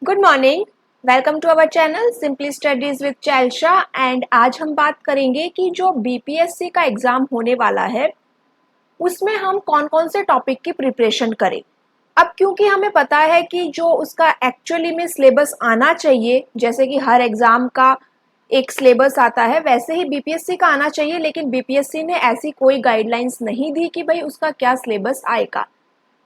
Good morning. Welcome to our channel simply studies with चैल्शा। And आज हम बात करेंगे कि जो बीपीएससी का एग्जाम होने वाला है उसमें हम कौन कौन से टॉपिक की प्रिपरेशन करें। अब क्योंकि हमें पता है कि जो उसका एक्चुअली में सिलेबस आना चाहिए, जैसे कि हर एग्जाम का एक सिलेबस आता है वैसे ही बीपीएससी का आना चाहिए, लेकिन बीपीएससी ने ऐसी कोई गाइडलाइंस नहीं दी कि भाई उसका क्या सिलेबस आएगा।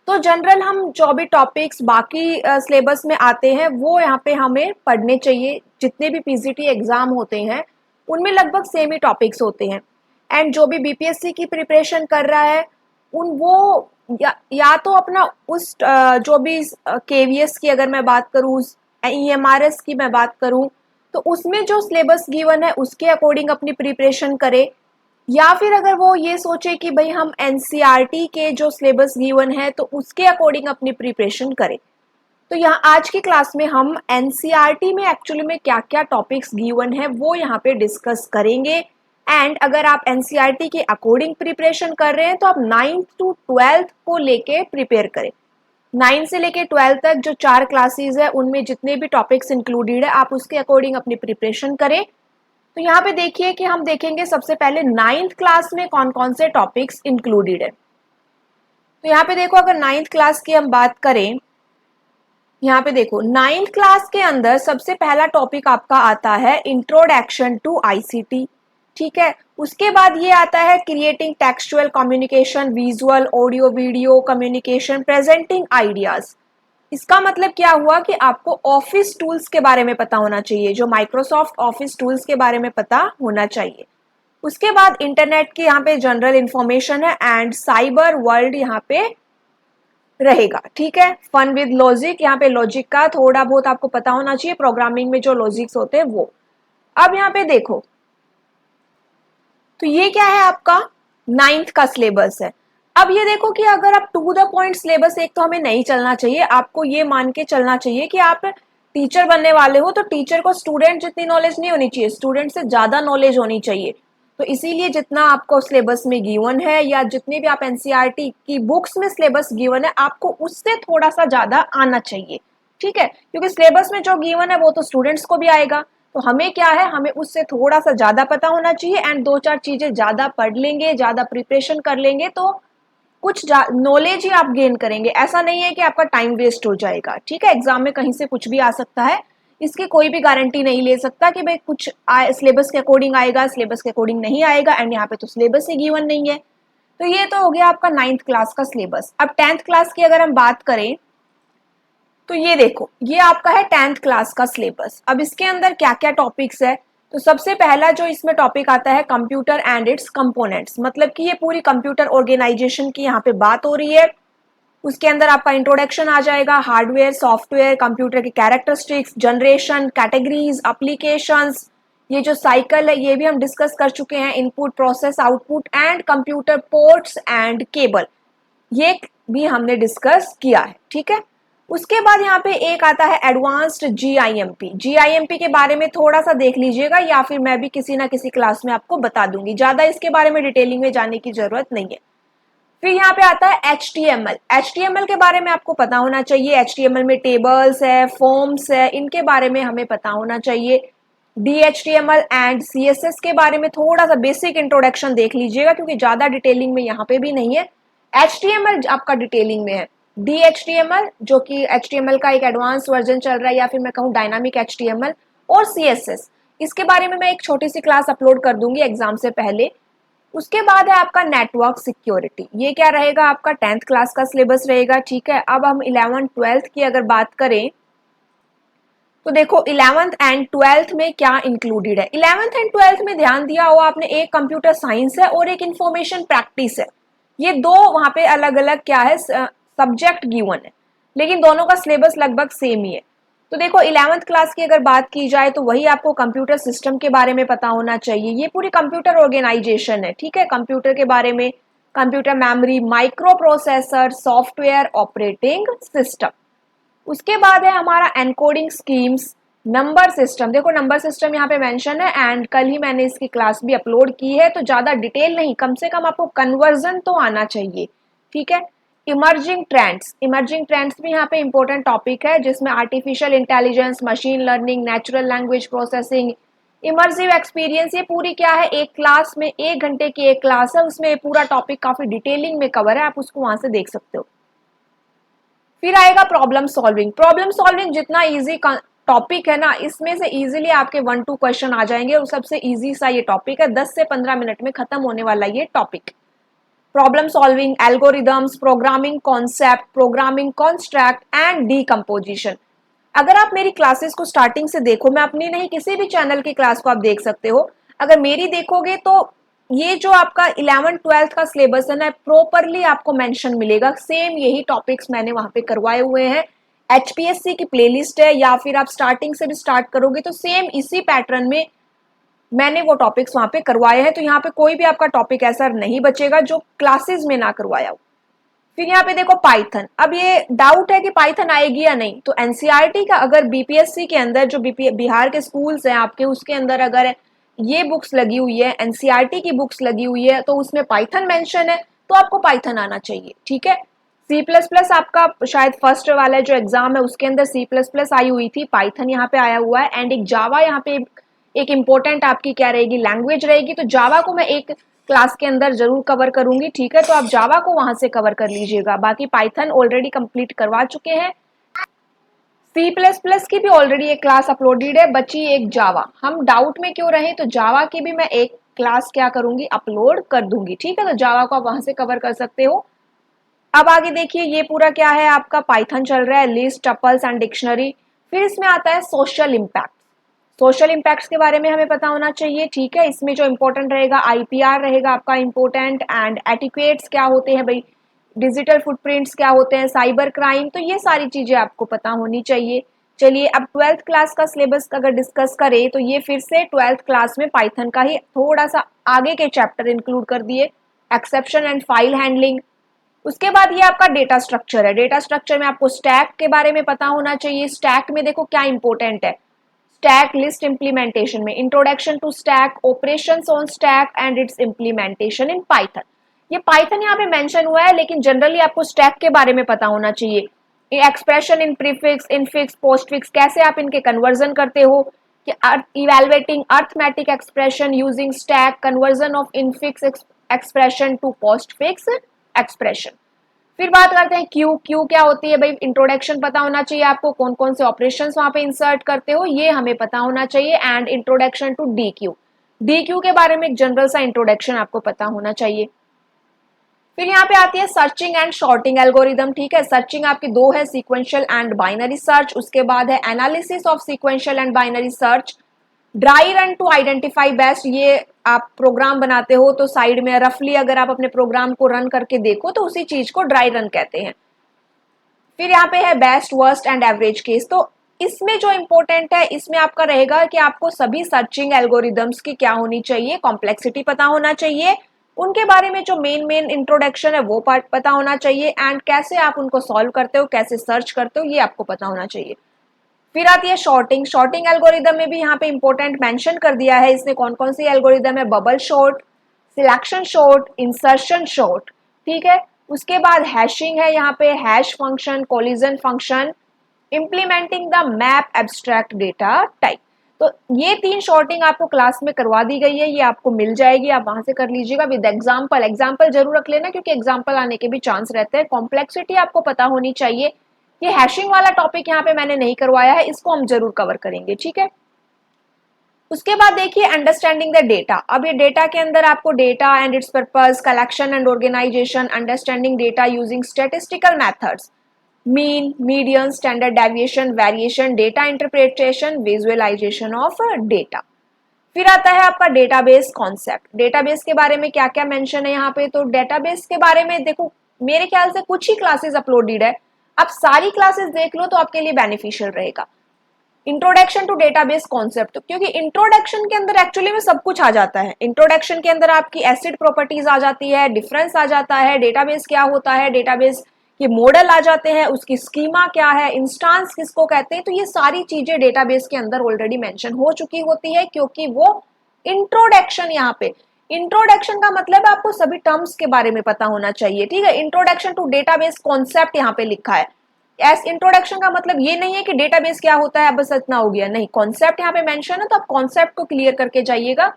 तो जनरल हम जो भी टॉपिक्स बाकी सिलेबस में आते हैं वो यहाँ पे हमें पढ़ने चाहिए। जितने भी पीजीटी एग्जाम होते हैं उनमें लगभग सेम ही टॉपिक्स होते हैं। एंड जो भी बीपीएससी की प्रिपरेशन कर रहा है उन वो या तो अपना उस जो भी केवीएस की अगर मैं बात करूँ, ईएमआरएस की मैं बात करूँ, तो उसमें जो सिलेबस गिवन है उसके अकॉर्डिंग अपनी प्रिपरेशन करे, या फिर अगर वो ये सोचे कि भाई हम एनसीईआरटी के जो सिलेबस गिवन है तो उसके अकॉर्डिंग अपनी प्रिपरेशन करें। तो यहाँ आज की क्लास में हम एनसीईआरटी में एक्चुअली में क्या क्या टॉपिक्स गिवन है वो यहाँ पे डिस्कस करेंगे। एंड अगर आप एनसीईआरटी के अकॉर्डिंग प्रिपरेशन कर रहे हैं तो आप 9th to 12th को लेके प्रिपेयर करें। 9 से लेके 12 तक जो 4 क्लासेस है उनमें जितने भी टॉपिक्स इंक्लूडेड है आप उसके अकॉर्डिंग अपनी प्रिपरेशन करें। तो यहाँ पे देखिए कि हम देखेंगे सबसे पहले 9th क्लास में कौन कौन से टॉपिक्स इंक्लूडेड है। तो यहाँ पे देखो, अगर 9th क्लास की हम बात करें, यहाँ पे देखो 9th क्लास के अंदर सबसे पहला टॉपिक आपका आता है इंट्रोडक्शन टू आईसीटी। ठीक है, उसके बाद ये आता है creating textual communication, visual audio video communication, presenting ideas. इसका मतलब क्या हुआ कि आपको ऑफिस टूल्स के बारे में पता होना चाहिए, जो माइक्रोसॉफ्ट ऑफिस टूल्स के बारे में पता होना चाहिए। उसके बाद इंटरनेट की यहाँ पे जनरल इंफॉर्मेशन है एंड साइबर वर्ल्ड यहाँ पे रहेगा। ठीक है, फन विद लॉजिक, यहाँ पे लॉजिक का थोड़ा बहुत आपको पता होना चाहिए, प्रोग्रामिंग में जो लॉजिक्स होते हैं वो। अब यहाँ पे देखो, तो ये क्या है आपका 9th का सिलेबस है। अब ये देखो कि अगर आप टू द पॉइंट सिलेबस, एक तो हमें नहीं चलना चाहिए, आपको ये मान के चलना चाहिए कि आप टीचर बनने वाले हो तो टीचर को स्टूडेंट जितनी नॉलेज नहीं होनी चाहिए, स्टूडेंट से ज्यादा नॉलेज होनी चाहिए। तो इसीलिए जितना आपको सिलेबस में गिवन है या जितने भी आप एनसीईआरटी की बुक्स में सिलेबस गिवन है आपको उससे थोड़ा सा ज्यादा आना चाहिए। ठीक है, क्योंकि सिलेबस में जो गिवन है वो तो स्टूडेंट्स को भी आएगा, तो हमें क्या है, हमें उससे थोड़ा सा ज्यादा पता होना चाहिए। एंड 2-4 चीजें ज्यादा पढ़ लेंगे, ज्यादा प्रिपरेशन कर लेंगे तो कुछ नॉलेज ही आप गेन करेंगे। ऐसा नहीं है कि आपका टाइम वेस्ट हो जाएगा। ठीक है, एग्जाम में कहीं से कुछ भी आ सकता है, इसकी कोई भी गारंटी नहीं ले सकता कि भाई कुछ सिलेबस के अकॉर्डिंग आएगा, सिलेबस के अकॉर्डिंग नहीं आएगा। एंड यहाँ पे तो सिलेबस ही गिवन नहीं है। तो ये तो हो गया आपका 9th क्लास का सिलेबस। अब 10th क्लास की अगर हम बात करें तो ये देखो, ये आपका है 10th क्लास का सिलेबस। अब इसके अंदर क्या क्या टॉपिक्स है, तो सबसे पहला जो इसमें टॉपिक आता है कंप्यूटर एंड इट्स कंपोनेंट्स, मतलब कि ये पूरी कंप्यूटर ऑर्गेनाइजेशन की यहाँ पे बात हो रही है। उसके अंदर आपका इंट्रोडक्शन आ जाएगा, हार्डवेयर सॉफ्टवेयर, कंप्यूटर के कैरेक्टरिस्टिक्स, जनरेशन, कैटेगरीज, एप्लीकेशंस, ये जो साइकिल है ये भी हम डिस्कस कर चुके हैं, input process output and computer ports and cable, ये भी हमने डिस्कस किया है। ठीक है, उसके बाद यहाँ पे एक आता है एडवांस्ड जीआईएमपी। जीआईएमपी के बारे में थोड़ा सा देख लीजिएगा या फिर मैं भी किसी ना किसी क्लास में आपको बता दूंगी, ज्यादा इसके बारे में डिटेलिंग में जाने की जरूरत नहीं है। फिर यहाँ पे आता है एचटीएमएल। एचटीएमएल के बारे में आपको पता होना चाहिए, एचटीएमएल में टेबल्स है, फॉर्म्स है, इनके बारे में हमें पता होना चाहिए। डीएचटीएमएल एंड सीएसएस के बारे में थोड़ा सा बेसिक इंट्रोडक्शन देख लीजिएगा, क्योंकि ज्यादा डिटेलिंग में यहाँ पे भी नहीं है। एचटीएमएल आपका डिटेलिंग में है। डीएचटीएमएल जो कि एचटीएमएल का एक एडवांस वर्जन चल रहा है, या फिर मैं कहूँ डायनामिक एचटीएमएल, और सीएसएस, इसके बारे में मैं एक छोटी सी क्लास अपलोड कर दूंगी एग्जाम से पहले। उसके बाद है आपका नेटवर्क सिक्योरिटी, ये क्या रहेगा, आपका 10th क्लास का सिलेबस रहेगा। ठीक है, अब हम 11th 12th की अगर बात करें तो देखो 11th एंड 12th में क्या इंक्लूडेड है। 11th एंड 12th में ध्यान दिया हो आपने, एक कंप्यूटर साइंस है और एक इंफॉर्मेशन प्रैक्टिस है। ये दो वहां पे अलग अलग क्या है सब्जेक्ट गिवन है, लेकिन दोनों का सिलेबस लगभग सेम ही है। तो देखो 11th क्लास की अगर बात की जाए तो वही आपको कंप्यूटर सिस्टम के बारे में पता होना चाहिए, ये पूरी कंप्यूटर ऑर्गेनाइजेशन है। ठीक है, कंप्यूटर के बारे में, computer memory, micro processor, software, operating system. उसके बाद है हमारा एनकोडिंग स्कीम्स, नंबर सिस्टम। देखो नंबर सिस्टम यहाँ पे मेंशन है एंड कल ही मैंने इसकी क्लास भी अपलोड की है, तो ज्यादा डिटेल नहीं, कम से कम आपको कन्वर्जन तो आना चाहिए। ठीक है, इमर्जिंग ट्रेंड्स भी यहाँ पे इंपॉर्टेंट टॉपिक है, जिसमें artificial intelligence, machine learning, natural language processing, immersive experience, ये पूरी क्या है, एक क्लास में 1 घंटे की एक क्लास है, उसमें पूरा टॉपिक काफी डिटेलिंग में कवर है, आप उसको वहां से देख सकते हो। फिर आएगा प्रॉब्लम सॉल्विंग जितना इजी टॉपिक है ना, इसमें से इजीली आपके 1-2 क्वेश्चन आ जाएंगे और सबसे इजी सा ये टॉपिक है, 10 से 15 मिनट में खत्म होने वाला ये topic. Problem solving, algorithms, programming concept, programming construct and decomposition. अगर आप मेरी क्लासेस को स्टार्टिंग से देखो, मैं अपनी नहीं किसी भी चैनल की क्लास को आप देख सकते हो, अगर मेरी देखोगे तो ये जो आपका 11th-12th का सिलेबस है ना, प्रॉपरली आपको मेंशन मिलेगा, सेम यही टॉपिक्स मैंने वहां पे करवाए हुए हैं। HPSC की प्लेलिस्ट है, या फिर आप स्टार्टिंग से भी स्टार्ट करोगे तो सेम इसी पैटर्न में मैंने वो टॉपिक्स वहां पे करवाए हैं, तो यहाँ पे कोई भी आपका टॉपिक ऐसा नहीं बचेगा जो क्लासेस में ना करवाया हो। फिर यहाँ पे देखो पाइथन, अब ये डाउट है कि पाइथन आएगी या नहीं, तो एनसीईआरटी का अगर बीपीएससी के अंदर जो बिहार के स्कूल्स हैं आपके, उसके अंदर अगर ये बुक्स लगी हुई है, एनसीईआरटी की बुक्स लगी हुई है, तो उसमें पाइथन मेंशन है, तो आपको पाइथन आना चाहिए, ठीक है। C++ आपका शायद फर्स्ट वाला जो एग्जाम है उसके अंदर C++ आई हुई थी, पाइथन यहाँ पे आया हुआ है, एंड एक जावा यहाँ पे एक इम्पोर्टेंट आपकी क्या रहेगी, लैंग्वेज रहेगी, तो जावा को मैं एक क्लास के अंदर जरूर कवर करूंगी, ठीक है, तो आप जावा को वहां से कवर कर लीजिएगा। बाकी पाइथन ऑलरेडी कंप्लीट करवा चुके हैं, C++ की भी ऑलरेडी एक क्लास अपलोडेड है, बची एक जावा। हम डाउट में क्यों रहे, तो जावा की भी मैं एक क्लास क्या करूंगी, अपलोड कर दूंगी, ठीक है, तो जावा को आप वहां से कवर कर सकते हो। अब आगे देखिए, ये पूरा क्या है आपका, पाइथन चल रहा है, लिस्ट, टपल्स एंड डिक्शनरी। फिर इसमें आता है सोशल इम्पैक्ट। सोशल इम्पैक्ट्स के बारे में हमें पता होना चाहिए, ठीक है, इसमें जो इंपॉर्टेंट रहेगा IPR रहेगा आपका इंपॉर्टेंट, एंड एटिक्वेट्स क्या होते हैं भाई, डिजिटल फुटप्रिंट्स क्या होते हैं, साइबर क्राइम, तो ये सारी चीजें आपको पता होनी चाहिए। चलिए अब 12th क्लास का सिलेबस अगर डिस्कस करें, तो ये फिर से 12th क्लास में पाइथन का ही थोड़ा सा आगे के चैप्टर इंक्लूड कर दिए, एक्सेप्शन एंड फाइल हैंडलिंग। उसके बाद ये आपका डेटा स्ट्रक्चर है, डेटा स्ट्रक्चर में आपको स्टैक के बारे में पता होना चाहिए। स्टैक में देखो क्या इंपॉर्टेंट है, स्टैक लिस्ट इंप्लीमेंटेशन में introduction to stack, operations on stack and its implementation in Python. ये पाइथन यहाँ पे मेंशन हुआ है, लेकिन जनरली आपको स्टैक के बारे में पता होना चाहिए। ये expression in prefix, infix, postfix, कैसे आप इनके कन्वर्जन करते हो, कि evaluating arithmetic expression using stack, conversion of infix expression to postfix expression. फिर बात करते हैं क्यू क्या होती है भाई, इंट्रोडक्शन पता होना चाहिए आपको, कौन कौन से ऑपरेशंस वहां पे इंसर्ट करते हो ये हमें पता होना चाहिए, and introduction to D Q के बारे में एक जनरल सा इंट्रोडक्शन आपको पता होना चाहिए। फिर यहाँ पे आती है सर्चिंग एंड शॉर्टिंग एल्गोरिदम, ठीक है, सर्चिंग आपकी दो है, सीक्वेंशियल एंड बाइनरी सर्च, उसके बाद है analysis of sequential and binary search. Dry run to identify best, ये आप प्रोग्राम बनाते हो तो साइड में रफली अगर आप अपने प्रोग्राम को रन करके देखो तो उसी चीज को ड्राई रन कहते हैं। फिर यहाँ पे है best, worst and average case. तो इसमें जो इंपॉर्टेंट है, इसमें आपका रहेगा कि आपको सभी सर्चिंग एल्गोरिदम्स की क्या होनी चाहिए, कॉम्प्लेक्सिटी पता होना चाहिए, उनके बारे में जो मेन इंट्रोडक्शन है वो पार्ट पता होना चाहिए, एंड कैसे आप उनको सॉल्व करते हो, कैसे सर्च करते हो, ये आपको पता होना चाहिए। फिर आती है शॉर्टिंग एल्गोरिदम में भी यहाँ पे इंपॉर्टेंट मेंशन कर दिया है, इसमें कौन कौन सी एल्गोरिदम है, bubble short, selection short, insertion short, ठीक है। उसके बाद हैशिंग है, यहाँ पे hash function, collision function, implementing the map abstract data type. तो ये 3 शॉर्टिंग आपको क्लास में करवा दी गई है, ये आपको मिल जाएगी, आप वहां से कर लीजिएगा विद एग्जाम्पल जरूर रख लेना, क्योंकि एग्जाम्पल आने के भी चांस रहते हैं। कॉम्प्लेक्सिटी आपको पता होनी चाहिए, ये हैशिंग वाला टॉपिक यहाँ पे मैंने नहीं करवाया है, इसको हम जरूर कवर करेंगे, ठीक है। उसके बाद देखिए अंडरस्टैंडिंग द डेटा। अब ये डेटा के अंदर आपको data and its purpose, collection and organisation, understanding data using statistical methods, mean, median, standard deviation, variation, data interpretation, visualisation of data. फिर आता है आपका डेटाबेस कॉन्सेप्ट। डेटाबेस के बारे में क्या क्या मेंशन है यहाँ पे, तो डेटाबेस के बारे में देखो मेरे ख्याल से कुछ ही क्लासेस अपलोडेड है, आप सारी क्लासेस देख लो तो आपके लिए बेनिफिशियल रहेगा। इंट्रोडक्शन टू डेटाबेस कॉन्सेप्ट, क्योंकि इंट्रोडक्शन के अंदर एक्चुअली में सब कुछ आ जाता है। इंट्रोडक्शन के अंदर आपकी एसिड प्रॉपर्टीज आ जाती है, डिफरेंस आ जाता है, डेटाबेस क्या होता है, डेटाबेस के मॉडल आ जाते हैं, उसकी स्कीमा क्या है, इंस्टांस किसको कहते हैं, तो ये सारी चीजें डेटाबेस के अंदर ऑलरेडी मेंशन हो चुकी होती है, क्योंकि वो इंट्रोडक्शन यहाँ पे इंट्रोडक्शन का मतलब है आपको सभी टर्म्स के बारे में पता होना चाहिए, ठीक है। इंट्रोडक्शन टू डेटाबेस कॉन्सेप्ट यहाँ पे लिखा है। एस इंट्रोडक्शन का मतलब ये नहीं है कि डेटाबेस क्या होता है बस इतना हो गया, नहीं, कॉन्सेप्ट यहाँ पे मेंशन है तो आप कॉन्सेप्ट को क्लियर करके जाइएगा।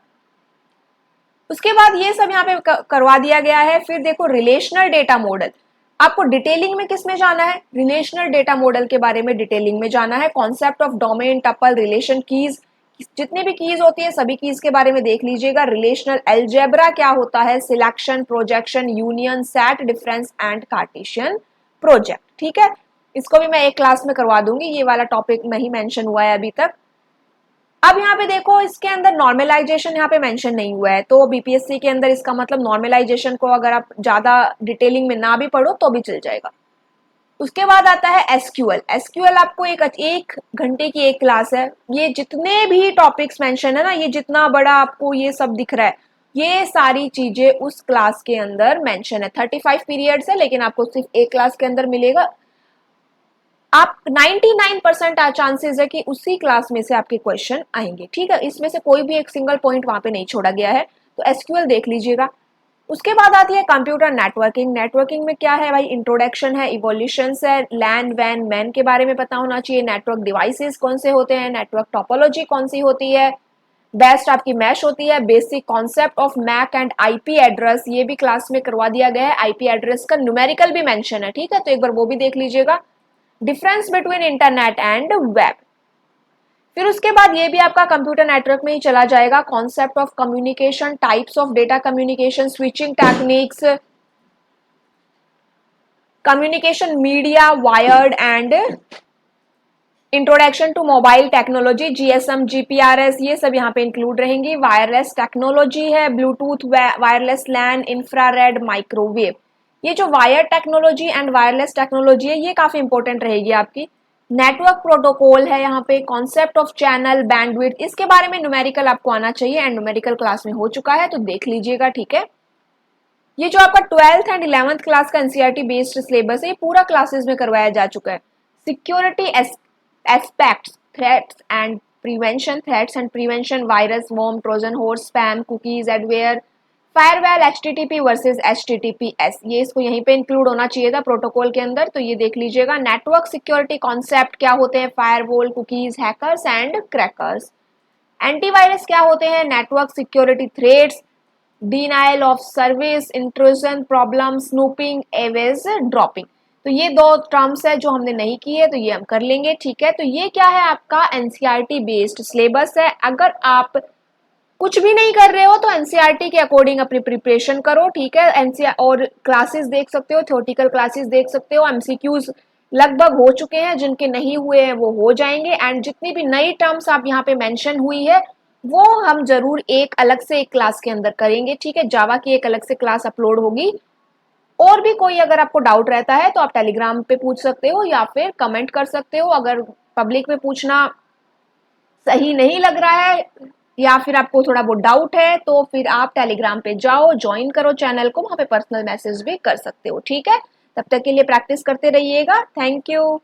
उसके बाद ये सब यहाँ पे करवा दिया गया है। फिर देखो रिलेशनल डेटा मॉडल, आपको डिटेलिंग में किस में जाना है, रिलेशनल डेटा मॉडल के बारे में डिटेलिंग में जाना है। Concept of domain, tuple, relation keys, जितनी भी कीज होती है सभी कीज के बारे में देख लीजिएगा। रिलेशनल अलजेब्रा क्या होता है, selection, projection, union, set, difference and Cartesian project, ठीक है। इसको भी मैं एक क्लास में करवा दूंगी, ये वाला टॉपिक नहीं मेंशन हुआ है अभी तक। अब यहाँ पे देखो इसके अंदर नॉर्मलाइजेशन यहाँ पे मेंशन नहीं हुआ है, तो बीपीएससी के अंदर इसका मतलब नॉर्मलाइजेशन को अगर आप ज्यादा डिटेलिंग में ना भी पढ़ो तो भी चल जाएगा। उसके बाद आता है एसक्यूएल। एसक्यूएल आपको एक घंटे की एक क्लास है। ये जितने भी टॉपिक्स मेंशन है ना, ये जितना बड़ा आपको ये सब दिख रहा है, ये सारी चीजें उस क्लास के अंदर मेंशन है। 35 पीरियड्स है, लेकिन आपको सिर्फ एक क्लास के अंदर मिलेगा। आप 99% चांसेस है कि उसी क्लास में से आपके क्वेश्चन आएंगे, ठीक है। इसमें से कोई भी एक सिंगल पॉइंट वहां पे नहीं छोड़ा गया है, तो एसक्यूएल देख लीजिएगा। उसके बाद आती है कंप्यूटर नेटवर्किंग। नेटवर्किंग में क्या है भाई, इंट्रोडक्शन है, इवोल्यूशंस है, लैन वैन मैन के बारे में पता होना चाहिए, नेटवर्क डिवाइसेस कौन से होते हैं, नेटवर्क टोपोलॉजी कौन सी होती है, बेस्ट आपकी मैश होती है, basic concept of MAC and IP address, ये भी क्लास में करवा दिया गया है। आईपी एड्रेस का न्यूमेरिकल भी मेंशन है, ठीक है, तो एक बार वो भी देख लीजिएगा। Difference between internet and web. फिर उसके बाद ये भी आपका कंप्यूटर नेटवर्क में ही चला जाएगा। Concept of communication, types of data communication, switching techniques, communication media, wired and introduction to mobile technology, GSM, GPRS, ये सब यहाँ पे इंक्लूड रहेंगी। वायरलेस टेक्नोलॉजी है, Bluetooth, wireless LAN, infrared, microwave. ये जो wire technology and wireless technology है ये काफी इंपॉर्टेंट रहेगी आपकी। नेटवर्क प्रोटोकॉल है यहाँ पे, कॉन्सेप्ट ऑफ चैनल, बैंडविड्थ, इसके बारे में न्यूमेरिकल आपको आना चाहिए एंड न्यूमेरिकल क्लास में हो चुका है तो देख लीजिएगा, ठीक है। ये जो आपका 12th एंड 11th क्लास का एनसीईआरटी बेस्ड सिलेबस है ये पूरा क्लासेस में करवाया जा चुका है। Security aspects, threats and prevention, virus, worm, Trojan horse, spam, cookies, adware, firewall, HTTP versus HTTPS, ये इसको यहीं पे इंक्लूड होना चाहिए था प्रोटोकॉल के अंदर, तो ये देख लीजिएगा। नेटवर्क सिक्योरिटी कॉन्सेप्ट क्या होते हैं, firewall, cookies, hackers and crackers. Antivirus क्या होते हैं, network security threats, denial of service, intrusion, problem, snooping, Airways dropping. तो ये दो टर्म्स है जो हमने नहीं की है तो ये हम कर लेंगे, ठीक है। तो ये क्या है, आपका एनसीईआरटी बेस्ड सिलेबस है। अगर आप कुछ भी नहीं कर रहे हो तो एनसीईआरटी के अकॉर्डिंग अपनी प्रिपरेशन करो, ठीक है। एनसीईआर और क्लासेस देख सकते हो, थ्योरेटिकल क्लासेस देख सकते हो, एमसीक्यूज लगभग हो चुके हैं, जिनके नहीं हुए हैं वो हो जाएंगे एंड जितनी भी नई टर्म्स आप यहाँ पे मेंशन हुई है वो हम जरूर एक अलग से एक क्लास के अंदर करेंगे, ठीक है। जावा की एक अलग से क्लास अपलोड होगी। और भी कोई अगर आपको डाउट रहता है तो आप टेलीग्राम पे पूछ सकते हो या फिर कमेंट कर सकते हो। अगर पब्लिक में पूछना सही नहीं लग रहा है या फिर आपको थोड़ा बहुत डाउट है तो फिर आप टेलीग्राम पे जाओ, ज्वाइन करो चैनल को, वहां पे पर्सनल मैसेज भी कर सकते हो, ठीक है। तब तक के लिए प्रैक्टिस करते रहिएगा। Thank you.